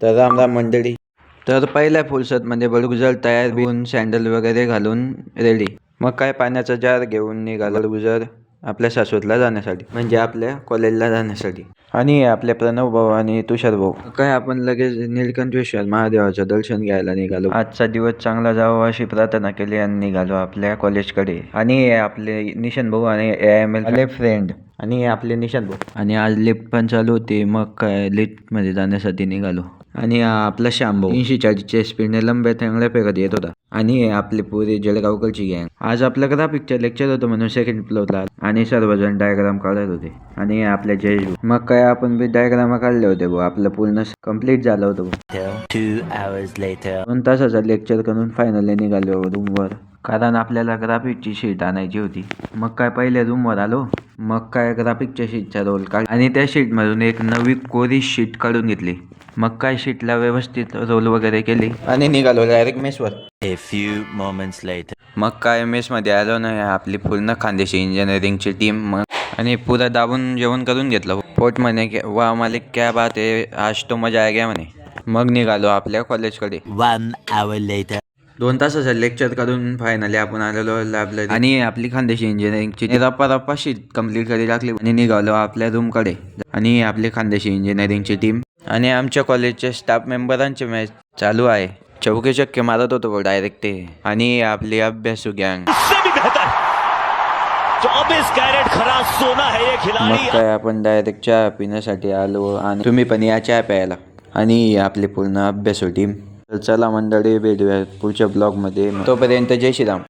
तर राम राम मंडळी. तर पहिल्या फुलसतमध्ये बडगुजर तयार बिऊन सँडल वगैरे घालून रेडी. मग काय पाण्याचा जार घेऊन निघाला बडगुजर आपल्या शाश्वतला जाण्यासाठी, म्हणजे आपल्या कॉलेजला जाण्यासाठी. आणि आपले प्रणव भाऊ आणि तुषार भाऊ काय आपण लगेच निळकंठेश्वर महादेवाचं दर्शन घ्यायला निघालो. आजचा दिवस चांगला जावा अशी प्रार्थना केली आणि निघालो आपल्या कॉलेजकडे. आणि आपले निशान भाऊ आणि AIML फ्रेंड आणि आपले निशान भाऊ. आणि आज लिफ्ट पण चालू होती, मग काय लिफ्ट मध्ये जाण्यासाठी निघालो. आणि आपला श्याम भाऊ 340च्या स्पीडने लंब्या चांगल्या फेकत येत होता. आणि आपली पुरी जळगावकरची गँग. आज आपल्या ग्राफिकचं लेक्चर होतं म्हणून सेकंड फ्लोअरला आणि सर्वजण डायग्राम काढत होते. आणि आपल्या जयेश मग काय आपण बी डायग्राम काढले होते भाऊ. आपलं पूर्ण कम्प्लीट झालं होतं भाऊ. 2 hours later. 2 तासाचा लेक्चर करून फायनली निघालो रूमवर, कारण आपल्याला ग्राफिकची शीट आणायची होती. मग काय पहिले रूमवर आलो. मग काय ग्राफिकच्या शीटचा रोल काढ आणि त्या शीटमधून एक नवी कोरी शीट काढून घेतली. मग काय शीटला व्यवस्थित रोल वगैरे केली आणि निघालो direct मेसवर. A few moments later. मग काय मेसमध्ये आलो ना, आपली पूर्ण खानदेशी इंजिनिअरिंगची टीम. मग आणि पुरा दाबून जेवण करून घेतलं. पोट म्हणे वा मालिक क्या बात आहे, आज तो मजा आहे म्हणे. मग निघालो आपल्या कॉलेजकडे. 1 hour later. 2 तासाचं लेक्चर करून फायनली आपण आलेलो लॅबला आणि आपली खानदेशी इंजिनिअरिंगची रप्पा शीट कंप्लीट करी टाकली आणि निघालो आपल्या रूमकडे. आणि आपली खानदेशी इंजिनिअरिंगची टीम आणि आमच्या कॉलेजच्या स्टाफ मेंबरांची मॅच चालू आहे. चौके चक्के मारत होतो डायरेक्ट ते. आणि आपली अभ्यासू गँग. मग काय आपण डायरेक्ट चहा पिण्यासाठी आलो आणि तुम्ही पण या चहा प्यायला. आणि आपली पूर्ण अभ्यासू टीम. तर चला मंडळी, भेटूया पुढच्या ब्लॉगमध्ये. तोपर्यंत जय श्रीराम.